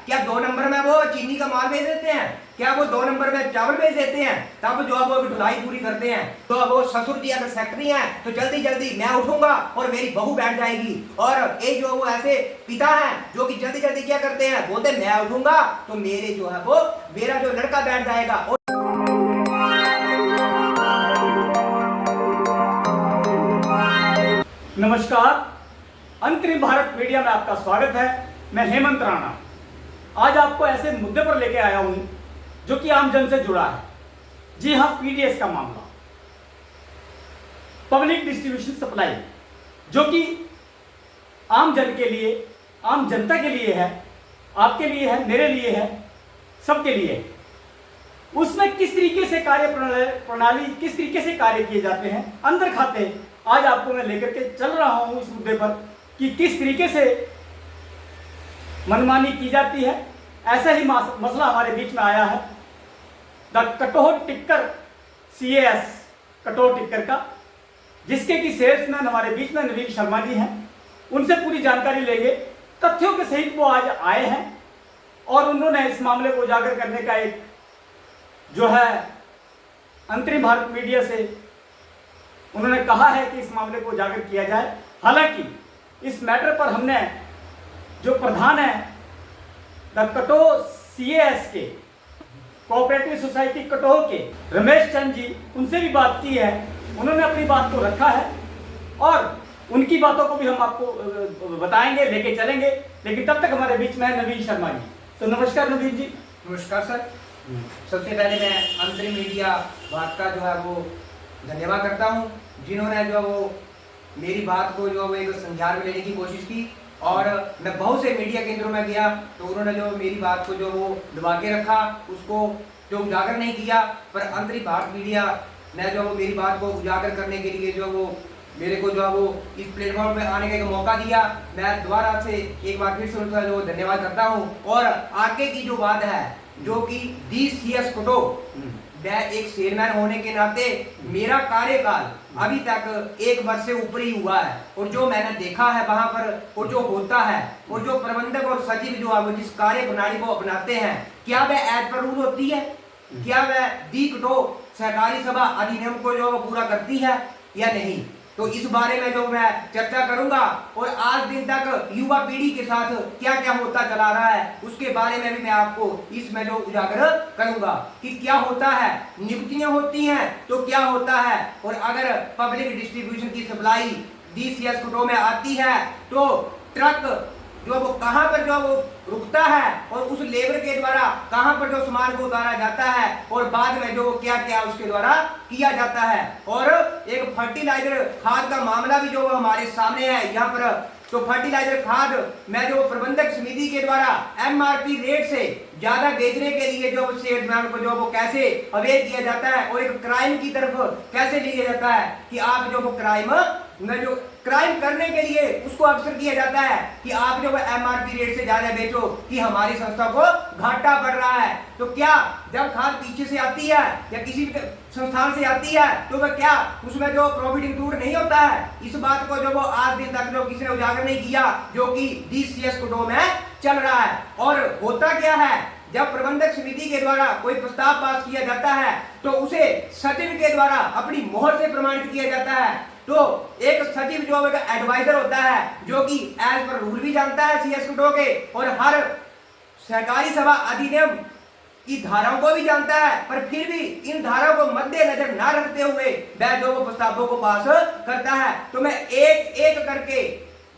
क्या 2 नंबर में वो चीनी का माल बेच देते हैं? क्या वो 2 नंबर में चावल बेच देते हैं? तब जो अब वो ढुलाई पूरी करते हैं। तो अब वो ससुर जी अगर सेक्रेटरी हैं तो जल्दी जल्दी मैं उठूंगा और मेरी बहू बैठ जाएगी। और एक जो वो ऐसे पिता हैं जो कि जल्दी जल्दी क्या करते हैं, बोलते मैं उठूंगा तो मेरे जो है वो मेरा जो लड़का बैठ जाएगा। और नमस्कार, अंतरिम भारत मीडिया में आपका स्वागत है। मैं हेमंत राणा आज आपको ऐसे मुद्दे पर लेके आया हूं जो कि आम जन से जुड़ा है। जी हां, पीडीएस का मामला, पब्लिक डिस्ट्रीब्यूशन सप्लाई, जो कि आम जन के लिए, आम जनता के लिए है, आपके लिए है, मेरे लिए है, सबके लिए। उसमें किस तरीके से कार्य प्रणाली किस तरीके से कार्य किए जाते हैं, अंदर खाते आज आपको मैं लेकर के चल रहा हूं इस मुद्दे पर कि किस तरीके से मनमानी की जाती है। ऐसा ही मसला हमारे बीच में आया है द कटोर टिक्कर CAS कटोर टिक्कर का, जिसके कि सेल्समैन हमारे बीच में नवीन शर्मा जी हैं। उनसे पूरी जानकारी लेंगे। तथ्यों के सहित वो आज आए हैं और उन्होंने इस मामले को उजागर करने का एक जो है अंतरिम भारत मीडिया से उन्होंने कहा है कि इस मामले को उजागर किया जाए। हालांकि इस मैटर पर हमने जो प्रधान है द कटोर CAS के कोऑपरेटिव सोसाइटी कटोर के रमेश चंद जी, उनसे भी बात की है। उन्होंने अपनी बात को रखा है और उनकी बातों को भी हम आपको बताएंगे, लेके चलेंगे। लेकिन तब तक हमारे बीच में है नवीन शर्मा जी। तो नमस्कार नवीन जी। नमस्कार सर। सबसे पहले मैं अंतरिम मीडिया बात का जो है वो धन्यवाद करता हूं, जिन्होंने जो वो मेरी बात को जो वो एक संज्ञान में लेने की कोशिश की। और मैं बहुत से मीडिया केंद्रों में गया तो उन्होंने जो मेरी बात को जो वो दबा के रखा, उसको जो उजागर नहीं किया। पर अंतरिम भारत मीडिया ने जो मेरी बात को उजागर करने के लिए जो वो मेरे को जो है वो इस प्लेटफॉर्म पे आने का एक मौका दिया। मैं दोबारा से एक बार फिर से उनका जो धन्यवाद करता हूँ। और आगे की जो बात है, जो कि DCS कटोर, मैं एक सेलमैन होने के नाते मेरा कार्यकाल अभी तक 1 वर्ष से ऊपर ही हुआ है। और जो मैंने देखा है वहां पर और जो होता है और जो प्रबंधक और सचिव जो है वो जिस कार्य प्रणाली को अपनाते हैं, क्या वह एज पर रूल होती है? क्या वह दी कटोर सहकारी सभा अधिनियम को जो पूरा करती है या नहीं? तो इस बारे में जो मैं चर्चा करूंगा और आज दिन तक युवा पीढ़ी के साथ क्या क्या होता चला रहा है उसके बारे में भी मैं आपको इसमें जो उजागर करूंगा कि क्या होता है, नियुक्तियां होती हैं तो क्या होता है। और अगर पब्लिक डिस्ट्रीब्यूशन की सप्लाई DCS कटोर में आती है तो ट्रक जो वो कहां पर जो वो रुकता है और उस लेबर के द्वारा कहां पर जो सामान को उतारा जाता है और बाद में जो क्या क्या उसके द्वारा किया जाता है। और एक फर्टिलाइजर खाद का मामला भी जो हमारे सामने है यहाँ पर। तो फर्टिलाइजर खाद में जो प्रबंधक समिति के द्वारा MRP रेट से ज्यादा बेचने के लिए जो सेल्समैन को जो वो कैसे अवेयर किया जाता है और एक क्राइम की तरफ कैसे लिया जाता है कि आप जो वो क्राइम करने के लिए उसको अवसर किया जाता है कि आप जो MRP रेट से ज्यादा बेचो कि हमारी संस्था को घाटा बढ़ रहा है। तो क्या जब खाद पीछे से आती है या किसी संस्थान से आती है तो वह क्या उसमें जो प्रॉफिट इंक्लूड नहीं होता है? इस बात को जो वो आज दिन तक जो किसी ने उजागर नहीं किया, जो कि DCS कटोर में चल रहा है। और होता क्या है, जब प्रबंधक समिति के द्वारा कोई प्रस्ताव पास किया जाता है तो उसे सचिव के द्वारा अपनी मोहर से प्रमाणित किया जाता है। तो एक सचिव जो एडवाइजर होता है जो कि एज पर रूल भी जानता है CS कटोर के और हर सहकारी सभा अधिनियम की धाराओं को भी जानता है, पर फिर भी इन धाराओं को मद्देनजर ना रखते हुए वह जो वो प्रस्तावों को पास करता है। तो मैं एक एक करके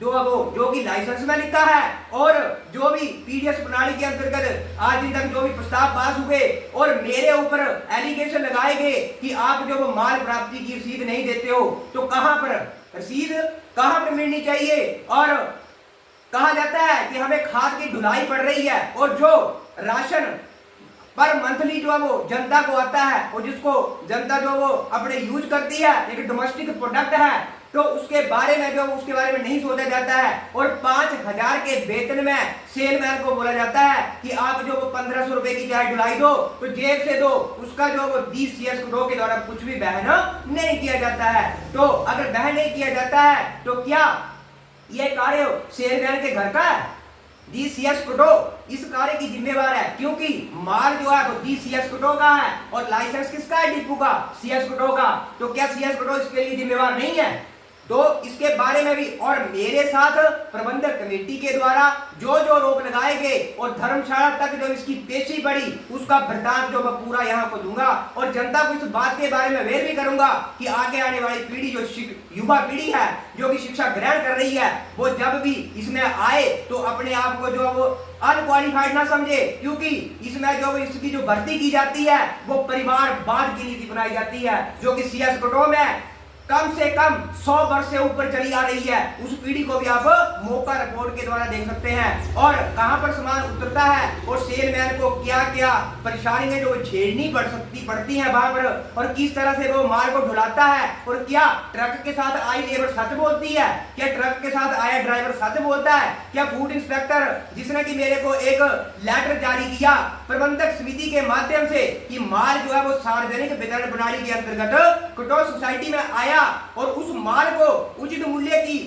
जो कि लाइसेंस में लिखा है और जो भी पीडीएस प्रणाली के अंतर्गत आज दिन तक जो भी प्रस्ताव पास हुए और मेरे ऊपर एलिगेशन लगाए गए कि आप जो वो माल प्राप्ति की रसीद नहीं देते हो, तो कहां पर रसीद कहां पर मिलनी चाहिए? और कहा जाता है कि हमें खाद की ढुलाई पड़ रही है और जो राशन पर मंथली जो है वो जनता को आता है और जिसको जनता जो वो अपने यूज करती है, एक डोमेस्टिक प्रोडक्ट है, तो उसके बारे में नहीं सोचा जाता है। और 5,000 के वेतन में सेलमैन को बोला जाता है कि आप जो वो 1,500 रुपए की चाहे ढुलाई दो तो जेब से दो, उसका जो वो DCS कटोर के द्वारा कुछ भी वहन नहीं किया जाता है। तो अगर वहन नहीं किया जाता है तो क्या ये कार्य सेलमैन के घर का है? DCS कटो इस कार्य की जिम्मेवार है, क्योंकि माल जो है वो DCS कटो का है और लाइसेंस किसका है? डिपो का, CS कटो का। तो क्या CS कटो इसके लिए जिम्मेवार नहीं है? तो इसके बारे में भी और मेरे साथ प्रबंधक कमेटी के द्वारा जो जो आरोप लगाए गए और धर्मशाला तक जो इसकी पेशी पड़ी उसका वृतांत जो मैं पूरा यहाँ को दूंगा और जनता को इस बात के बारे में अवेयर भी करूंगा कि आगे आने वाली पीढ़ी जो युवा पीढ़ी है जो कि शिक्षा ग्रहण कर रही है वो जब भी इसमें आए तो अपने आप को जो वो अनक्वालिफाइड ना समझे, क्योंकि इसमें जो इसकी जो भर्ती की जाती है वो परिवारवाद की नीति बनाई जाती है जो कि CS कटो में कम से कम 100 वर्ष से ऊपर चली आ रही है। उस पीढ़ी को भी आप मौका रिपोर्ट के द्वारा देख सकते हैं और कहां पर सामान उतरता है और सेलमैन को क्या क्या परेशानियां जो झेलनी पड़ती हैं वहां पर और किस तरह से वो माल को ढुलाता है और क्या ट्रक के साथ आई लेबर सच बोलती है, क्या ट्रक के साथ आया ड्राइवर सच बोलता है, क्या फूड इंस्पेक्टर जिसने कि मेरे को एक लेटर जारी किया प्रबंधक समिति के माध्यम से कि माल जो है वो सार्वजनिक वितरण प्रणाली के अंतर्गत कटो सोसाइटी में आया और उस माल को उचित मूल्य की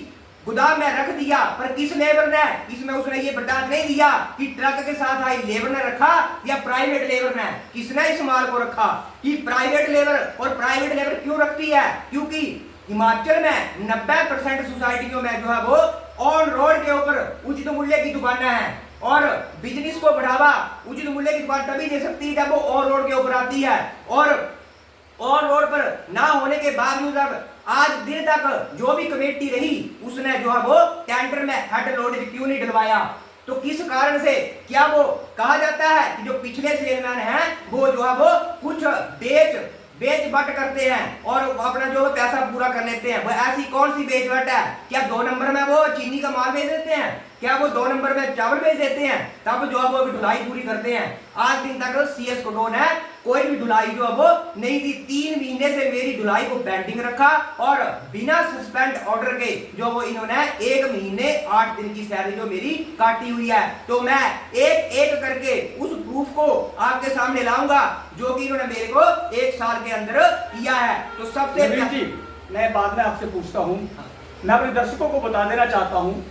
गोदाम में रख दिया, पर किस लेबर ने इसमें उसने ये बर्दाश्त नहीं दिया कि ट्रक के साथ आई लेबर ने रखा या प्राइवेट लेबर ने, किसने इस माल को रखा कि प्राइवेट लेबर। और प्राइवेट लेबर क्यों रखती है? क्योंकि हिमाचल में 90% सोसाइटियों में जो है वो ऑन रोड के ऊपर उचित मूल्य की दुकानें हैं और बिजनेस को बढ़ावा उचित मूल्य की दुकान तभी दे सकती है जब वो ऑन रोड के ऊपर आती है और ऑन रोड पर ना होने के बावजूद अब आज दिन तक जो भी कमेटी रही उसने जो है वो टेंडर में हेड लोड क्यों नहीं डलवाया? तो किस कारण से? क्या वो कहा जाता है कि जो पिछले सेलमैन हैं वो जो है वो कुछ बेच बट करते हैं और अपना जो पैसा पूरा कर लेते हैं? वो ऐसी कौन सी बेच बट है? क्या 2 नंबर में वो चीनी का माल बेच देते हैं? क्या वो 2 नंबर में चावल बेच देते हैं? तब जो है वो ढुलाई पूरी करते हैं। आज दिन तक CS कटो ने कोई भी ढुलाई जो है वो नहीं दी। 3 महीने से मेरी ढुलाई को पेंडिंग रखा और बिना सस्पेंड ऑर्डर के जो वो इन्होंने 1 महीने 8 दिन की सैलरी जो मेरी काटी हुई है। तो मैं एक एक करके उस प्रूफ को आपके सामने लाऊंगा जो कि इन्होंने मेरे को 1 साल के अंदर किया है। तो सबसे मैं बाद में आपसे पूछता हूँ, मैं अपने दर्शकों को बता देना चाहता हूँ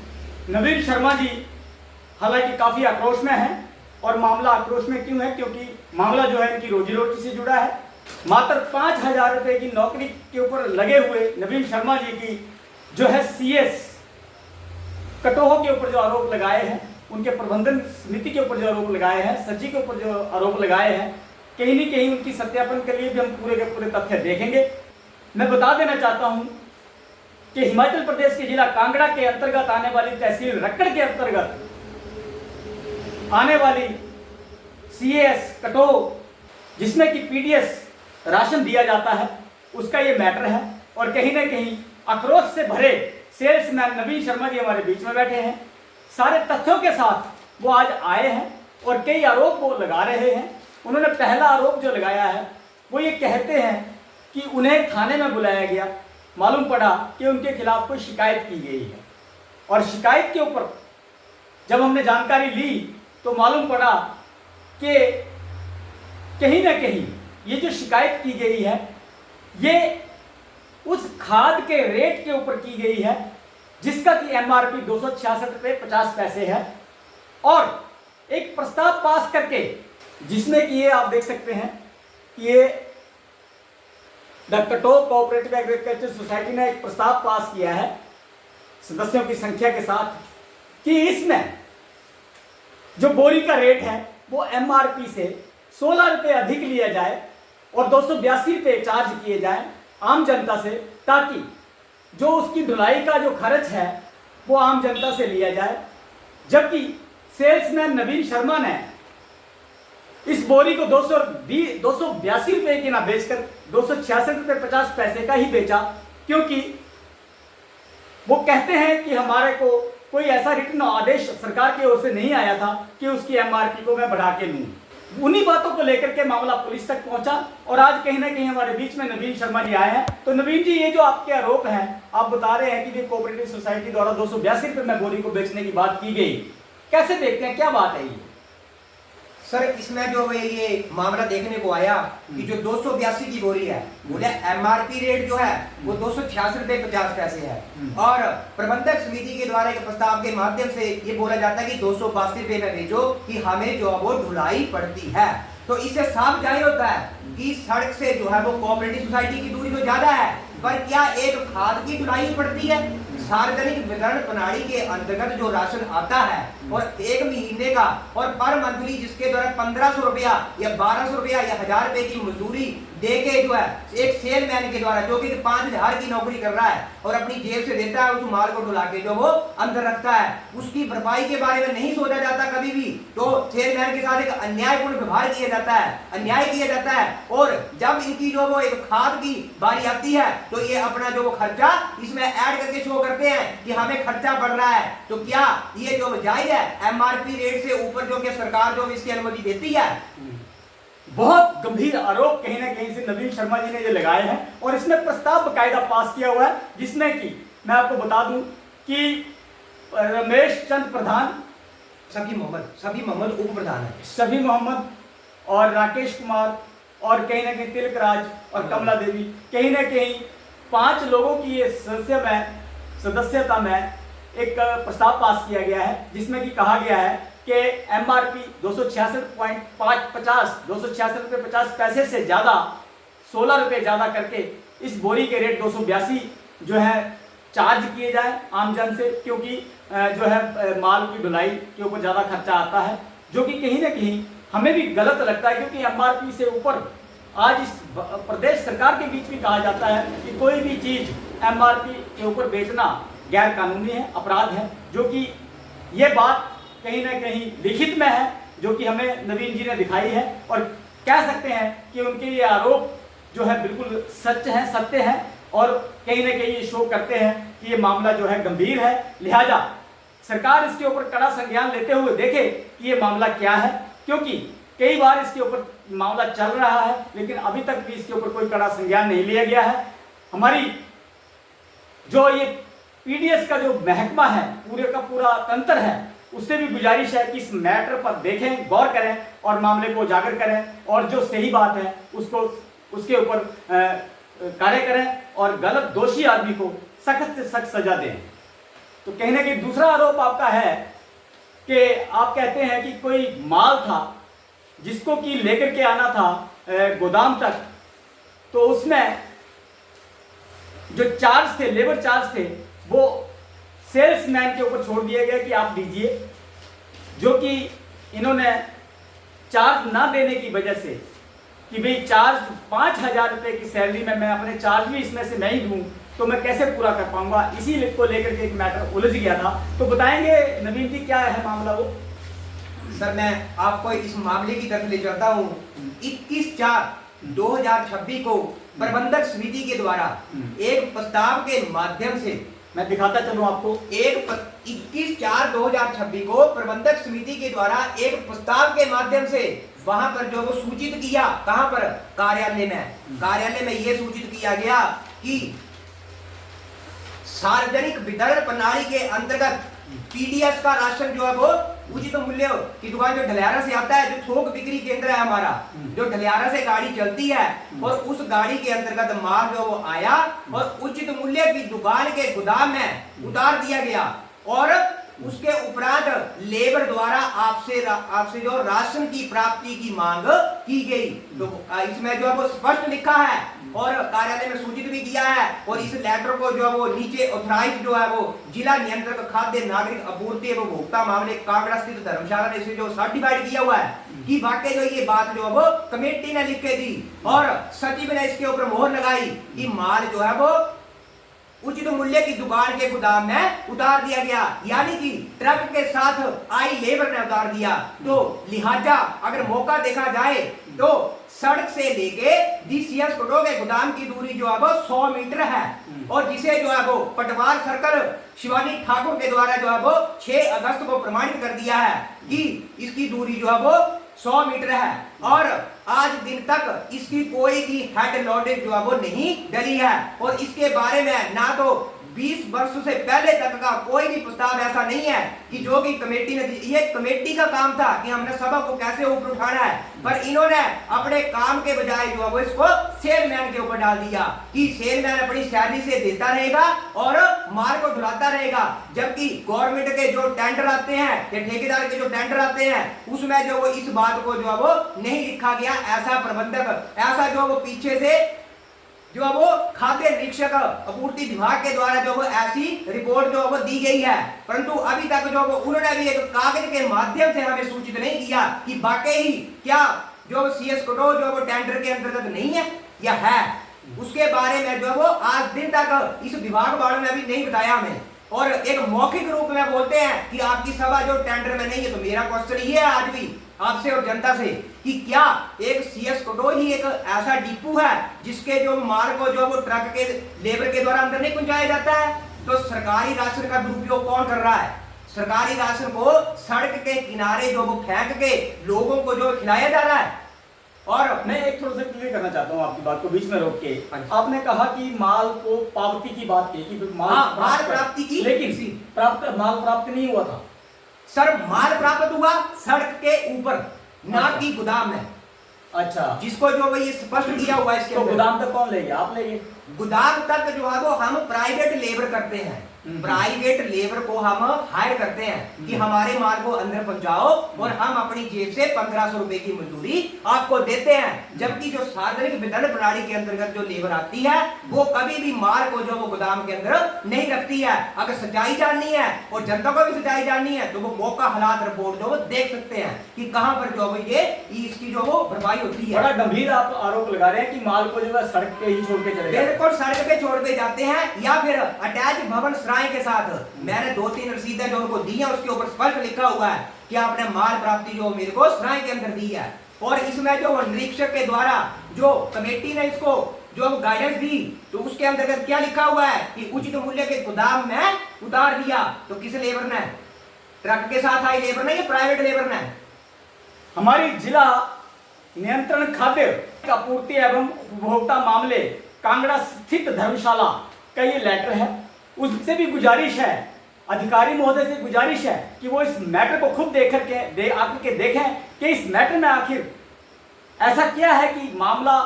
नवीन शर्मा जी हालांकि काफी आक्रोश में है और मामला आक्रोश में क्यों है? क्योंकि मामला जो है इनकी रोजी रोटी से जुड़ा है। मात्र 5,000 रुपए की नौकरी के ऊपर लगे हुए नवीन शर्मा जी की जो है CS कटोह के ऊपर जो आरोप लगाए हैं, उनके प्रबंधन समिति के ऊपर जो आरोप लगाए हैं, सचिव के ऊपर जो आरोप लगाए हैं, कहीं न कहीं उनकी सत्यापन के लिए भी हम पूरे के पूरे तथ्य देखेंगे। मैं बता देना चाहता हूं कि हिमाचल प्रदेश के जिला कांगड़ा के अंतर्गत आने वाली तहसील रक्कड़ के अंतर्गत आने वाली CS कटोह जिसमें कि PDS राशन दिया जाता है उसका ये मैटर है और कहीं ना कहीं आक्रोश से भरे सेल्समैन नवीन शर्मा जी हमारे बीच में बैठे हैं। सारे तथ्यों के साथ वो आज आए हैं और कई आरोप वो लगा रहे हैं। उन्होंने पहला आरोप जो लगाया है वो ये कहते हैं कि उन्हें थाने में बुलाया गया, मालूम पड़ा कि उनके खिलाफ कोई शिकायत की गई है और शिकायत के ऊपर जब हमने जानकारी ली तो मालूम पड़ा कि कहीं ना कहीं ये जो शिकायत की गई है ये उस खाद के रेट के ऊपर की गई है जिसका कि MRP 266 रुपये 50 पैसे है और एक प्रस्ताव पास करके जिसमें कि ये आप देख सकते हैं कि ये द कटोह कोऑपरेटिव एग्रीकल्चर सोसाइटी ने एक प्रस्ताव पास किया है सदस्यों की संख्या के साथ कि इसमें जो बोरी का रेट है वो MRP से 16 रुपये अधिक लिया जाए और 282 रुपये चार्ज किए जाए आम जनता से, ताकि जो उसकी ढुलाई का जो खर्च है वो आम जनता से लिया जाए। जबकि सेल्समैन नवीन शर्मा ने इस बोरी को 282 रुपये की ना बेचकर 266 रुपये 50 पैसे का ही बेचा, क्योंकि वो कहते हैं कि हमारे को कोई ऐसा रिटर्न आदेश सरकार की ओर से नहीं आया था कि उसकी MRP को मैं बढ़ा के लूँ। उन्हीं बातों को लेकर के मामला पुलिस तक पहुंचा और आज कहीं ना कहीं हमारे बीच में नवीन शर्मा जी आए हैं। तो नवीन जी, ये जो आपके आरोप हैं, आप बता रहे हैं कि कोऑपरेटिव सोसाइटी द्वारा 282 रुपये में बोरी को बेचने की बात की गई, कैसे देखते हैं, क्या बात है ये? सर इसमें जो है ये मामला देखने को आया कि जो 282 की बोरी है, बोले एमआरपी रेट जो है वो 266.50 है और प्रबंधक समिति के द्वारा एक प्रस्ताव के माध्यम से ये बोला जाता है कि 282 रुपए में भेजो कि हमें जो है वो ढुलाई पड़ती है। तो इससे साफ जाहिर होता है कि सड़क से जो है वो कोऑपरेटिव सोसाइटी की दूरी तो ज्यादा है, पर क्या एक खाद की ढुलाई पड़ती है? सार्वजनिक वितरण प्रणाली के अंतर्गत जो राशन आता है और 1 महीने का और पर मंथली जिसके द्वारा 1500 रुपया या 1200 रुपया या 1000 रुपए की मजदूरी देके जो है एक सेलमैन के द्वारा जो कि 5000 की नौकरी कर रहा है और अपनी जेब से देता है, उस माल को ढुला के जो वो अंदर रखता है, उसकी भरपाई के बारे में नहीं सोचा जाता कभी भी। तो सेलमैन के साथ एक अन्यायपूर्ण व्यवहार किया जाता है, अन्याय किया जाता है और जब इनकी जो वो एक खाद की बारी आती है तो ये अपना जो वो खर्चा इसमें ऐड करके शो करते हैं कि हमें खर्चा बढ़ रहा है। तो क्या ये जो जायज है एमआरपी रेट से ऊपर जो कि सरकार जो इसकी अनुमति देती है? बहुत गंभीर आरोप कहीं ना कहीं से नवीन शर्मा जी ने जो लगाए हैं और इसमें प्रस्ताव बकायदा पास किया हुआ है, जिसमें कि मैं आपको बता दूं कि रमेश चंद प्रधान, सभी मोहम्मद उप प्रधान है, शफी मोहम्मद और राकेश कुमार और कहीं ना कहीं तिलक राज और कमला देवी, कहीं ना कहीं 5 लोगों की ये सदस्यता में एक प्रस्ताव पास किया गया है, जिसमें कि कहा गया है कि एमआरपी 266.50 से ज्यादा 16 रुपये ज्यादा करके इस बोरी के रेट 282 जो है चार्ज किए जाए आमजन से, क्योंकि जो है माल की ढुलाई के ऊपर ज्यादा खर्चा आता है, जो कि कहीं ना कहीं हमें भी गलत लगता है, क्योंकि एमआरपी से ऊपर आज इस प्रदेश सरकार के बीच में कहा जाता है कि कोई भी चीज एमआरपी के ऊपर बेचना गैर कानूनी है, अपराध है, जो कि ये बात कहीं ना कहीं लिखित में है, जो कि हमें नवीन जी ने दिखाई है और कह सकते हैं कि उनके ये आरोप जो है बिल्कुल सच है, सत्य है और कहीं ना कहीं ये शो करते हैं कि ये मामला जो है गंभीर है। लिहाजा सरकार इसके ऊपर कड़ा संज्ञान लेते हुए देखे कि ये मामला क्या है, क्योंकि कई बार इसके ऊपर मामला चल रहा है लेकिन अभी तक भी इसके ऊपर कोई कड़ा संज्ञान नहीं लिया गया है। हमारी जो ये पीडीएस का जो महकमा है, पूरे का पूरा तंत्र है, उससे भी गुजारिश है कि इस मैटर पर देखें, गौर करें और मामले को उजागर करें और जो सही बात है उसको उसके ऊपर कार्य करें और गलत दोषी आदमी को सख्त से सख्त सजा दें। तो कहने की दूसरा आरोप आपका है कि आप कहते हैं कि कोई माल था जिसको कि लेकर के आना था गोदाम तक, तो उसमें जो चार्ज थे, लेबर चार्ज थे, वो सेल्समैन के ऊपर छोड़ दिया गया कि आप दीजिए, जो कि इन्होंने चार्ज ना देने की वजह से कि भाई चार्ज 5000 रुपये की सैलरी में मैं अपने चार्ज भी इसमें से नहीं दूं तो मैं कैसे पूरा कर पाऊंगा, इसी को लेकर के एक मैटर उलझ गया था। तो बताएंगे नवीन जी क्या है मामला वो? सर मैं आपको इस मामले की तरफ ले चलता हूँ। 21/4/2026 को प्रबंधक समिति के द्वारा एक प्रस्ताव के माध्यम से, मैं दिखाता चलूं आपको, 21/4/2026 को प्रबंधक समिति के द्वारा एक प्रस्ताव के माध्यम से वहां पर जो वो सूचित किया, कहां पर? कार्यालय में यह सूचित किया गया कि सार्वजनिक वितरण प्रणाली के अंतर्गत पीडीएस का राशन जो है वो उचित मूल्य की दुकान जो ढलियारा से आता है, जो थोक बिक्री केंद्र है हमारा, जो ढलियारा से गाड़ी चलती है और उस गाड़ी के अंतर्गत माल जो वो आया और उचित मूल्य की दुकान के गोदाम में उतार दिया गया और उसके उपरांत लेबर द्वारा आपसे जो राशन की प्राप्ति की मांग की गई। तो इसमें जो है वो स्पष्ट लिखा है और कार्यालय में सूचित भी किया है और इस लेटर को जो है वो नीचे ऑथराइज जो है वो जिला नियंत्रक खाद्य नागरिक आपूर्ति एवं उपभोक्ता मामले कांगड़ा स्थित धर्मशाला ने इसे जो सर्टिफाइड किया हुआ है कि वाकई जो ये बात जो है वो कमेटी ने लिख के दी और सचिव ने इसके ऊपर मोहर लगाई कि माल जो है वो उचित मूल्य की दुकान के गोदाम में उतार दिया गया, यानी कि ट्रक के साथ आई लेबर ने उतार दिया। तो लिहाजा अगर मौका देखा जाए तो सड़क से लेके डीसीएस कटो के गोदाम की दूरी जो है वो 100 मीटर है और जिसे जो है वो पटवार सर्कल शिवानी ठाकुर के द्वारा जो है वो 6 अगस्त को प्रमाणित कर दिया है कि इसकी दूरी जो है वो 100 मीटर है और आज दिन तक इसकी कोई भी हेड लॉडेज जो है वो नहीं डली है और इसके बारे में ना तो 20 वर्ष से पहले तक का कोई भी प्रस्ताव ऐसा नहीं है कि जो कि कमेटी ने, ये कमेटी का काम था कि हमने सभा को कैसे ऊपर उठाना है, पर इन्होंने अपने काम के बजाय जो है वो इसको सेलमैन के ऊपर डाल दिया कि सेलमैन अपनी सैलरी से देता रहेगा और माल को ढुलाता रहेगा, जबकि गवर्नमेंट के जो टेंडर आते हैं या ठेकेदार के जो टेंडर आते हैं उसमें जो वो इस बात को जो है वो नहीं लिखा गया। ऐसा प्रबंधक, ऐसा जो वो पीछे से जो वो खाद्य निरीक्षक आपूर्ति विभाग के द्वारा जो वो ऐसी रिपोर्ट जो वो दी गई है, परंतु अभी तक जो वो उन्होंने भी एक कागज के माध्यम से हमें सूचित नहीं किया कि वाकई ही क्या जो CS कटो जो वो टेंडर के अंतर्गत नहीं है या है। उसके बारे में जो वो आज दिन तक इस विभाग वालों ने अभी नहीं बताया हमें, और एक मौखिक रूप में बोलते हैं कि आपकी सभा जो टेंडर में नहीं है। तो मेरा क्वेश्चन ये है आज भी आपसे और जनता से कि क्या एक CS कटो ही एक ऐसा डिपू है जिसके जो माल को जो वो ट्रक के लेबर के द्वारा अंदर नहीं पहुंचाया जाता है? तो सरकारी राशन का दुरुपयोग कौन कर रहा है? सरकारी राशन को सड़क के किनारे जो वो फेंक के लोगों को जो खिलाया जा रहा है। और मैं एक थोड़ा सा क्लियर करना चाहता हूँ आपकी बात को बीच में रोक के। आपने कहा कि माल को पावती की बात की कि माल प्राप्ति की, लेकिन माल प्राप्त नहीं हुआ था सर। माल प्राप्त हुआ सड़क के ऊपर, ना कि गोदाम में। अच्छा, जिसको जो ये स्पष्ट किया हुआ है इसके तो अंदर। गोदाम तक कौन ले गया? आप ले गए? गोदाम तक जो है वो हम प्राइवेट लेबर करते हैं, प्राइवेट लेबर को हम हायर करते हैं कि हमारे माल को अंदर पहुंचाओ और हम अपनी जेब से 1500 रुपए की मजदूरी आपको देते हैं। जबकि जो सार्वजनिक वितरण प्रणाली के अंतर्गत जो लेबर आती है वो कभी भी माल को जो वो गोदाम के अंदर नहीं रखती है। अगर सच्चाई जाननी है और जनता को भी सच्चाई जाननी है तो वो मौका हालात रिपोर्ट जो वो देख सकते हैं कि कहां पर जो ये इसकी जो वो भरपाई होती है। बड़ा गंभीर आप आरोप लगा रहे हैं कि माल को जो है सड़क पे ही छोड़ के चले जाते हैं। बिल्कुल सड़क पे छोड़ के जाते हैं या फिर अटैच भवन के साथ। मैंने 2-3 रसीदें जो उनको दी है उसके ऊपर स्पष्ट लिखा हुआ है कि आपने माल प्राप्ति जो मेरे को सराय के अंदर दी है। और इसमें जो निरीक्षक के द्वारा जो कमेटी ने इसको जो गाइडेंस दी तो उसके अंतर्गत क्या लिखा हुआ है कि उचित मूल्य के गोदाम में उतार दिया। तो किस लेबर ने? ट्रक के साथ आई लेबर ने या प्राइवेट लेबर ने? हमारी जिला नियंत्रण खाद्य आपूर्ति एवं उपभोक्ता मामले कांगड़ा स्थित धर्मशाला का ये लेटर है। उससे भी गुजारिश है, अधिकारी महोदय से गुजारिश है कि वो इस मैटर को खुद देख करके आकर देखें कि इस मैटर में आखिर ऐसा क्या है कि मामला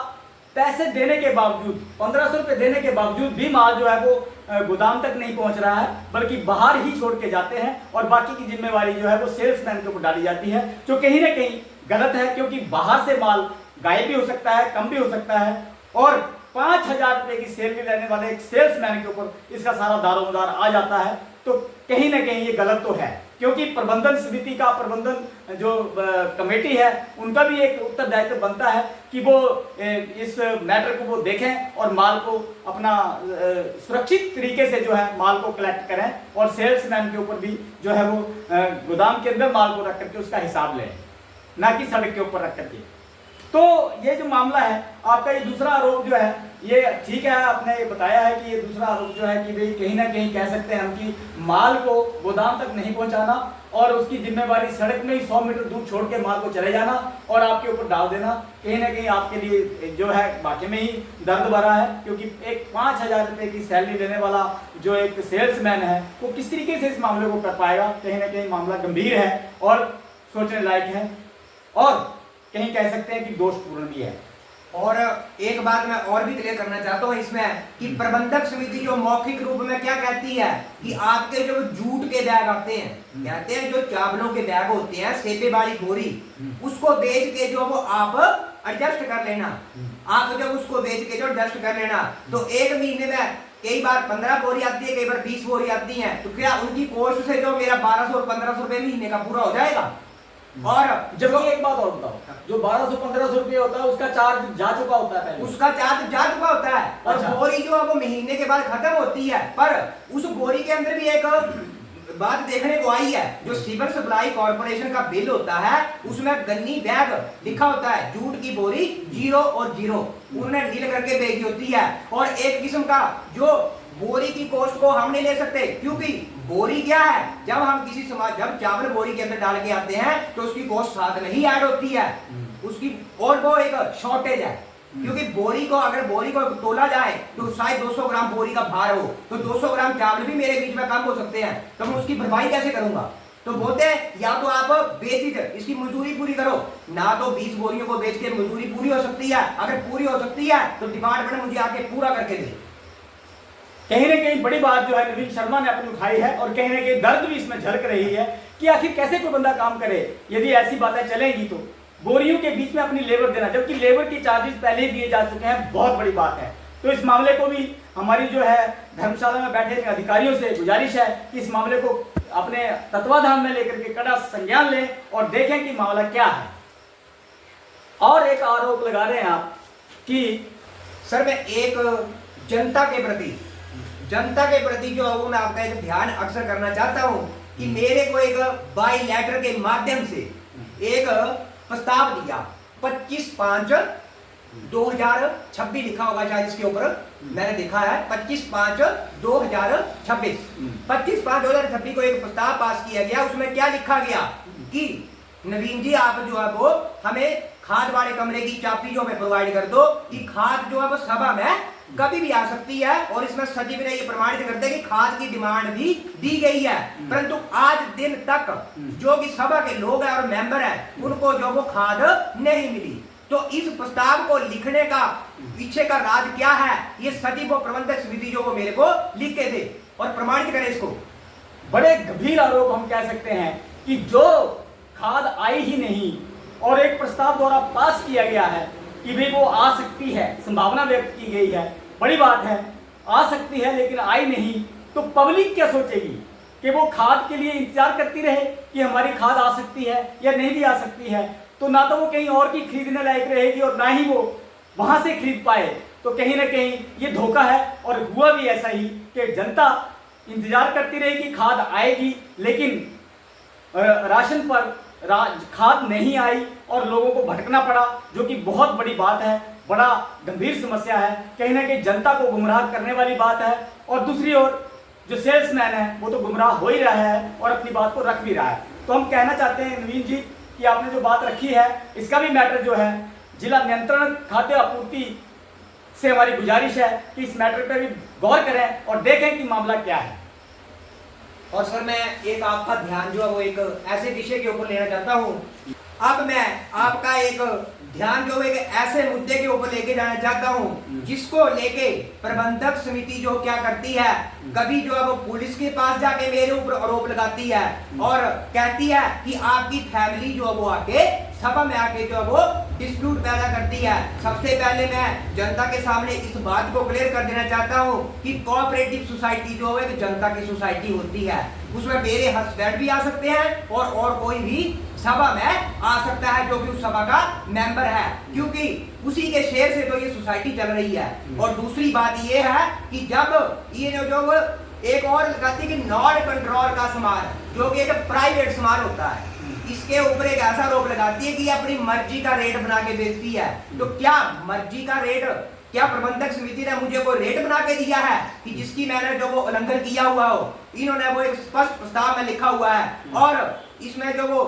पैसे देने के बावजूद 1500 रुपये देने के बावजूद भी माल जो है वो गोदाम तक नहीं पहुंच रहा है, बल्कि बाहर ही छोड़ के जाते हैं और बाकी की जिम्मेवारी जो है वो सेल्समैन के ऊपर डाली जाती है, जो कहीं ना कहीं गलत है। क्योंकि बाहर से माल गायब भी हो सकता है, कम भी हो सकता है, और 5000 रुपए की सैलरी लेने वाले एक सेल्समैन के ऊपर इसका सारा दारोमदार आ जाता है। तो कहीं ना कहीं ये गलत तो है, क्योंकि प्रबंधन समिति का, प्रबंधन जो कमेटी है उनका भी एक उत्तरदायित्व बनता है कि वो इस मैटर को वो देखें और माल को अपना सुरक्षित तरीके से जो है माल को कलेक्ट करें और सेल्समैन के ऊपर भी जो है वो गोदाम के अंदर माल को रख करके उसका हिसाब लें, ना कि सड़क के ऊपर रख करके। तो ये जो मामला है आपका, ये दूसरा आरोप जो है ये ठीक है, आपने ये बताया है कि ये दूसरा आरोप जो है कि भाई कहीं ना कहीं कह सकते हैं हम कि माल को गोदाम तक नहीं पहुंचाना और उसकी जिम्मेवारी सड़क में ही 100 मीटर दूर छोड़ के माल को चले जाना और आपके ऊपर डाल देना, कहीं ना कहीं आपके लिए जो है वाकई में ही दर्द भरा है। क्योंकि एक 5000 रुपये की सैलरी लेने वाला जो एक सेल्समैन है वो किस तरीके से इस मामले को कर पाएगा? कहीं ना कहीं मामला गंभीर है और सोचने लायक है और कहीं कह सकते हैं कि दोषपूर्ण भी है। और एक बात मैं और भी क्लियर करना चाहता हूँ इसमें कि प्रबंधक समिति जो मौखिक रूप में क्या कहती है कि आपके जो जूट के बैग आते हैं, कहते हैं जो चावलों के बैग होते हैं, सेबे वाली बोरी, उसको बेच के जो वो आप एडजस्ट कर लेना, आप जब उसको बेच के जो एडजस्ट कर लेना तो एक महीने में कई बार 15 बोरी आती है, कई बार 20 बोरी आती है, तो क्या उनकी कोस्ट से जो मेरा 1200 और 1500 रुपए महीने का पूरा हो जाएगा? और जब एक बात और बताओ, जो 1200-1500 रुपये होता है उसका चार्ज जा चुका होता है पहले, उसका चार्ज जा चुका होता है और अच्छा। बोरी जो है वो महीने के बाद खत्म होती है। पर उस बोरी के अंदर भी एक बात देखने को आई है, जो सिविल सप्लाई कॉर्पोरेशन का बिल होता है उसमें गन्नी बैग लिखा होता है, जूट की बोरी 0 और 0 उन्होंने नील करके भेजी होती है। और एक किस्म का जो बोरी की कॉस्ट को हम नहीं ले सकते, क्योंकि बोरी क्या है, जब हम किसी समाज जब चावल बोरी के अंदर डाल के आते हैं तो उसकी कॉस्ट साथ में ही ऐड होती है उसकी, और वो एक शॉर्टेज है। क्योंकि बोरी को अगर बोरी को तोला जाए तो शायद 200 ग्राम बोरी का भार हो, तो 200 ग्राम चावल भी मेरे बीच में कम हो सकते हैं, तो मैं उसकी भरपाई कैसे करूंगा? तो बोलते हैं या तो आप बेच इसकी मजदूरी पूरी करो, ना तो 20 बोरियों को बेच के मजदूरी पूरी हो सकती है, अगर पूरी हो सकती है तो डिपार्टमेंट मुझे आके पूरा करके दे। कहीं ना कहीं बड़ी बात जो है नवीन शर्मा ने अपनी उठाई है और कहीं ना कहीं दर्द भी इसमें झलक रही है कि आखिर कैसे कोई बंदा काम करे यदि ऐसी बातें चलेंगी। तो बोरियों के बीच में अपनी लेबर देना, जबकि लेबर की चार्जेस पहले ही दिए जा चुके हैं, बहुत बड़ी बात है। तो इस मामले को भी हमारी जो है धर्मशाला में बैठे अधिकारियों से गुजारिश है कि इस मामले को अपने तत्वाधान में लेकर के कड़ा संज्ञान लें और देखें कि मामला क्या है। और एक आरोप लगा रहे हैं आप कि सर मैं एक जनता के प्रति जो है वो मैं आपका एक ध्यान अक्सर करना चाहता हूं कि मेरे को एक बाई लेटर के माध्यम से एक प्रस्ताव दिया 25/5/2026 लिखा होगा शायद इसके ऊपर, मैंने देखा है 25/5/2026। 25/5/2026 को एक प्रस्ताव पास किया गया, उसमें क्या लिखा गया कि नवीन जी आप जो है वो हमें खाद वाले कमरे की चाबी जो हमें प्रोवाइड कर दो कि खाद जो है वो सभा में कभी भी आ सकती है, और इसमें सचिव ने ये प्रमाणित करते हैं कि खाद की डिमांड भी दी गई है, परंतु आज दिन तक जो कि सभा के लोग हैं और मेंबर हैं उनको जो वो खाद नहीं मिली। तो इस प्रस्ताव को लिखने का पीछे का राज क्या है, ये सचिव और प्रबंधक समिति जो वो मेरे को लिख के दे और प्रमाणित करे इसको। बड़े गंभीर आरोप हम कह सकते हैं कि जो खाद आई ही नहीं और एक प्रस्ताव द्वारा पास किया गया है कि भाई वो आ सकती है, संभावना व्यक्त की गई है, बड़ी बात है, आ सकती है लेकिन आई नहीं, तो पब्लिक क्या सोचेगी कि वो खाद के लिए इंतजार करती रहे कि हमारी खाद आ सकती है या नहीं भी आ सकती है। तो ना तो वो कहीं और की खरीदने लायक रहेगी और ना ही वो वहां से खरीद पाए। तो कहीं ना कहीं ये धोखा है और हुआ भी ऐसा ही कि जनता इंतजार करती रहेगी, खाद आएगी, लेकिन राशन पर खाद नहीं आई और लोगों को भटकना पड़ा, जो कि बहुत बड़ी बात है, बड़ा गंभीर समस्या है, कहीं ना कहीं जनता को गुमराह करने वाली बात है। और दूसरी ओर जो सेल्समैन है वो तो गुमराह हो ही रहा है और अपनी बात को रख भी रहा है। तो हम कहना चाहते हैं नवीन जी कि आपने जो बात रखी है इसका भी मैटर जो है जिला नियंत्रण खाद्य आपूर्ति से हमारी गुजारिश है कि इस मैटर पर भी गौर करें और देखें कि मामला क्या है। और सर मैं एक आपका ध्यान जो है वो एक ऐसे विषय के ऊपर लेना चाहता हूँ। अब मैं आपका एक ध्यान जो एक ऐसे मुद्दे के ऊपर लेके जाना चाहता हूँ जिसको लेके प्रबंधक समिति जो क्या करती है, कभी जो है वो पुलिस के पास जाके मेरे ऊपर आरोप लगाती है और कहती है कि आपकी फैमिली जो है वो आके सभा में आके जो है वो डिस्प्यूट पैदा करती है। सबसे पहले मैं जनता के सामने इस बात को क्लियर कर देना चाहता हूँ कि कोऑपरेटिव सोसाइटी जो है एक जनता की सोसाइटी होती है, उसमें मेरे हस्बैंड भी आ सकते हैं और कोई भी सभा में आ सकता है जो कि उस सभा का मेंबर है, क्योंकि उसी के शेयर से तो ये सोसाइटी चल रही है। और दूसरी बात ये है कि जब ये जो एक और लगाती है कि नॉन कंट्रोल का सामान जो कि एक प्राइवेट सामान होता है, इसके ऊपर एक ऐसा आरोप लगाती है कि अपनी मर्जी का रेट बना के बेचती है। तो क्या मर्जी का रेट, क्या प्रबंधक समिति ने मुझे कोई रेट बना के दिया है कि जिसकी मैंने जो वो उल्लंघन किया हुआ हो? इन्होंने वो एक स्पष्ट प्रस्ताव में लिखा हुआ है और इसमें जो वो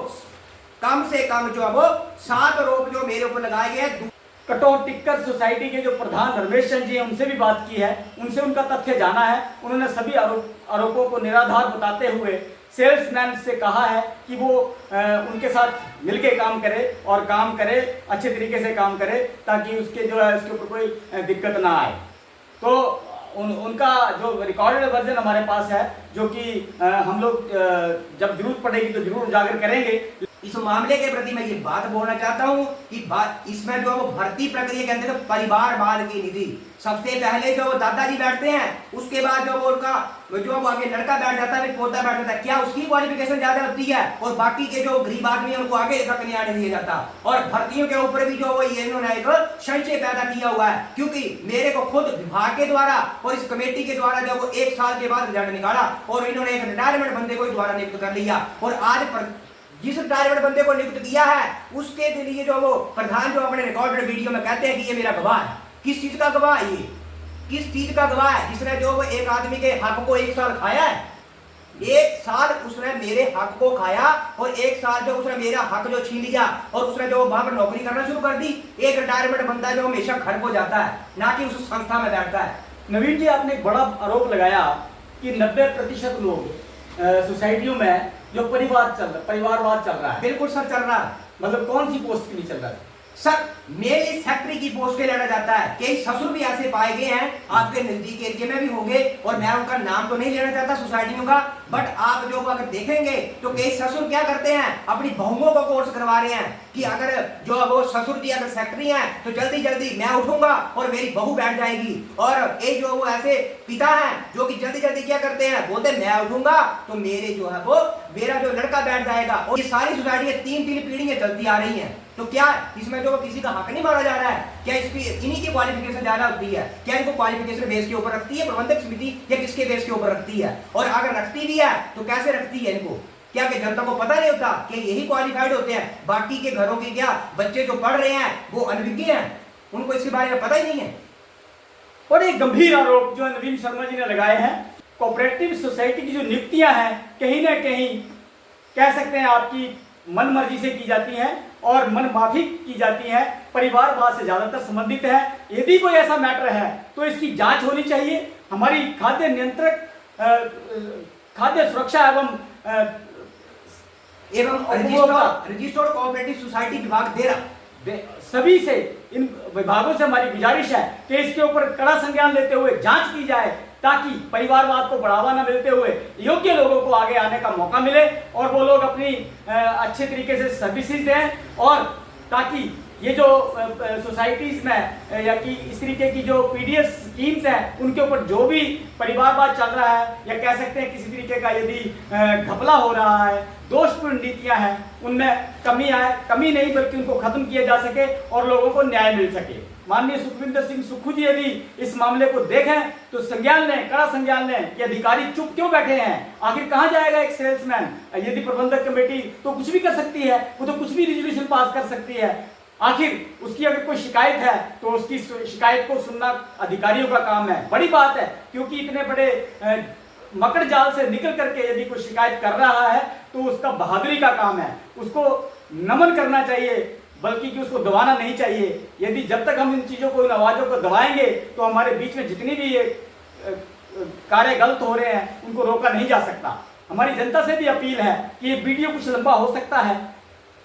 कम से कम जो है वो 7 आरोप जो मेरे ऊपर लगाए गए हैं। कटोर टिक्कर सोसाइटी के जो प्रधान धर्मेश चंद जी हैं उनसे भी बात की है, उनसे उनका तथ्य जाना है। उन्होंने सभी आरोपों को निराधार बताते हुए सेल्समैन से कहा है कि वो उनके साथ मिलके काम करे और काम करे, अच्छे तरीके से काम करे ताकि उसके जो है उसके ऊपर कोई दिक्कत ना आए। तो उनका जो रिकॉर्डेड वर्जन हमारे पास है जो कि हम लोग जब जरूरत पड़ेगी तो जरूर उजागर करेंगे। इस मामले के प्रति मैं ये बात बोलना चाहता हूँ कि इसमें जो वो भर्ती प्रक्रिया के अंदर परिवारवाद की निधि, सबसे पहले जो वो दादाजी बैठते हैं, उसके बाद जो वो उनका जो वो आगे लड़का बैठ जाता है, पोता बैठ जाता है, क्या उसकी क्वालिफिकेशन ज्यादा होती है? और बाकी के जो गरीब आदमी है उनको आगे तक नहीं आने दिया जाता। और भर्तियों के ऊपर भी जो वो ये इन्होंने एक संशय पैदा किया हुआ है, क्योंकि मेरे को खुद विभाग के द्वारा और इस कमेटी के द्वारा जो वो 1 साल के बाद रिजल्ट निकाला और इन्होंने एक रिटायरमेंट बंदे को द्वारा नियुक्त कर लिया। और आज जिस रिटायरमेंट बंदे को नियुक्त किया है उसके लिए जो वो प्रधान जो अपने रिकॉर्डेड वीडियो में कहते हैं कि ये मेरा गवाह है। किस चीज का गवाह है? ये किस चीज का गवाह है? जिसने जो वो एक आदमी के हक को 1 साल खाया है, 1 साल उसने मेरे हक को खाया और 1 साल जो उसने मेरा हक जो छीन लिया और उसने जो वहां पर नौकरी करना शुरू कर दी। एक रिटायरमेंट बंदा जो हमेशा घर को जाता है, ना कि उस संस्था में बैठता है। नवीन जी, आपने एक बड़ा आरोप लगाया कि 90% लोग सोसाइटियों में जो परिवारवाद चल रहा है। बिल्कुल सर, चल रहा है। मतलब कौन सी पोस्ट के लिए चल रहा है? सर, मेनली फैक्ट्री की पोस्ट पे लेना जाता है। कई ससुर भी ऐसे पाए गए हैं, आपके नजदीक एरिया में भी होंगे, और मैं उनका नाम तो नहीं लेना चाहता सोसाइटियों का, बट आप जो अगर देखेंगे तो कई ससुर क्या करते हैं, अपनी बहुओं को कोर्स करवा रहे हैं कि अगर जो वो ससुर जी अगर फैक्ट्री है तो जल्दी जल्दी मैं उठूंगा और मेरी बहू बैठ जाएगी। और एक जो वो ऐसे पिता हैं जो कि जल्दी जल्दी क्या करते हैं, बोलते हैं मैं उठूंगा तो मेरे जो है वो मेरा जो लड़का बैठ जाएगा। और ये सारी सोसाइटियां 3 पीढ़ियां चलती आ रही हैं। तो क्या इसमें जो किसी का हक नहीं मारा जा रहा है? क्या इसकी इन्हीं की क्वालिफिकेशन ज्यादा होती है? क्या इनको क्वालिफिकेशन बेस के ऊपर रखती है प्रबंधक समिति, या किसके बेस के ऊपर रखती है? और अगर रखती भी है तो कैसे रखती है इनको? क्या कि जनता को पता नहीं होता कि यही क्वालिफाइड होते हैं? बाकी के घरों के क्या बच्चे जो पढ़ रहे हैं वो अनभिज्ञ हैं, उनको इसके बारे में पता ही नहीं है। बड़े गंभीर आरोप जो नवीन शर्मा जी ने लगाए हैं। कोऑपरेटिव सोसाइटी की जो नियुक्तियां हैं कहीं ना कहीं कह सकते हैं आपकी मन मर्जी से की जाती हैं और मन माफिक की जाती है, परिवारवाद से ज्यादातर संबंधित है। यदि कोई ऐसा मैटर है तो इसकी जांच होनी चाहिए। हमारी खाद्य नियंत्रक, खाद्य सुरक्षा एवं रजिस्टर्ड कोऑपरेटिव सोसाइटी विभाग देरा सभी से, इन विभागों से हमारी गुजारिश है कि इसके ऊपर कड़ा संज्ञान लेते हुए जांच की जाए, ताकि परिवारवाद को बढ़ावा न मिलते हुए योग्य लोगों को आगे आने का मौका मिले और वो लोग अपनी अच्छे तरीके से सर्विसेज दें, और ताकि ये जो सोसाइटीज में या कि इस तरीके की जो पीडीएस स्कीम्स हैं उनके ऊपर जो भी परिवारवाद चल रहा है, या कह सकते हैं किसी तरीके का यदि घपला हो रहा है, दोषपूर्ण नीतियां हैं, उनमें कमी नहीं बल्कि उनको खत्म किया जा सके और लोगों को न्याय मिल सके। माननीय सुखविंदर सिंह सुक्खू जी यदि इस मामले को देखें तो संज्ञान लें, कड़ा संज्ञान लें कि अधिकारी चुप क्यों बैठे हैं। आखिर कहां जाएगा एक सेल्समैन? यदि प्रबंधक कमेटी तो कुछ भी कर सकती है, वो तो कुछ भी रेजोल्यूशन पास कर सकती है। आखिर उसकी अगर कोई शिकायत है तो उसकी शिकायत को सुनना अधिकारियों का काम है। बड़ी बात है, क्योंकि इतने बड़े मकड़ जाल से निकल करके यदि कोई शिकायत कर रहा है तो उसका बहादुरी का काम है, उसको नमन करना चाहिए, बल्कि कि उसको दबाना नहीं चाहिए। यदि जब तक हम इन चीज़ों को, इन आवाज़ों को दबाएंगे तो हमारे बीच में जितनी भी ये कार्य गलत हो रहे हैं उनको रोका नहीं जा सकता। हमारी जनता से भी अपील है कि ये वीडियो कुछ लंबा हो सकता है,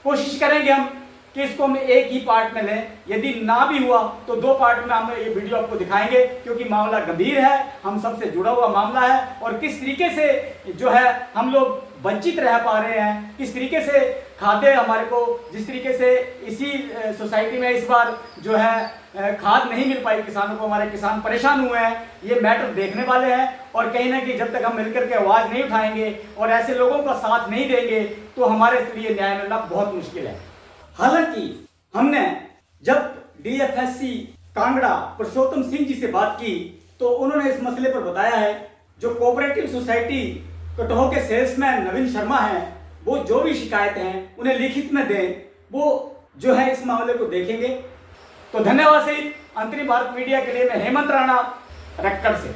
कोशिश करेंगे हम कि इसको हम एक ही पार्ट में लें। यदि ना भी हुआ तो 2 पार्ट में हम ये वीडियो आपको दिखाएंगे, क्योंकि मामला गंभीर है, हम सबसे जुड़ा हुआ मामला है, और किस तरीके से जो है हम लोग वंचित रह पा रहे हैं, किस तरीके से खाद्य हमारे को, जिस तरीके से इसी सोसाइटी में इस बार जो है खाद नहीं मिल पाई किसानों को, हमारे किसान परेशान हुए हैं, ये मैटर देखने वाले हैं। और कहीं ना कहीं जब तक हम मिलकर के आवाज़ नहीं उठाएंगे और ऐसे लोगों का साथ नहीं देंगे तो हमारे लिए न्याय मिलना बहुत मुश्किल है। हालांकि हमने जब डीएफएससी कांगड़ा पुरुषोत्तम सिंह जी से बात की तो उन्होंने इस मसले पर बताया है, जो कोऑपरेटिव सोसाइटी कटोह के सेल्समैन नवीन शर्मा हैं, वो जो भी शिकायतें हैं उन्हें लिखित में दें, वो जो है इस मामले को देखेंगे। तो धन्यवाद से अंतरिम भारत मीडिया के लिए मैं हेमंत राणा रक्कड़ से।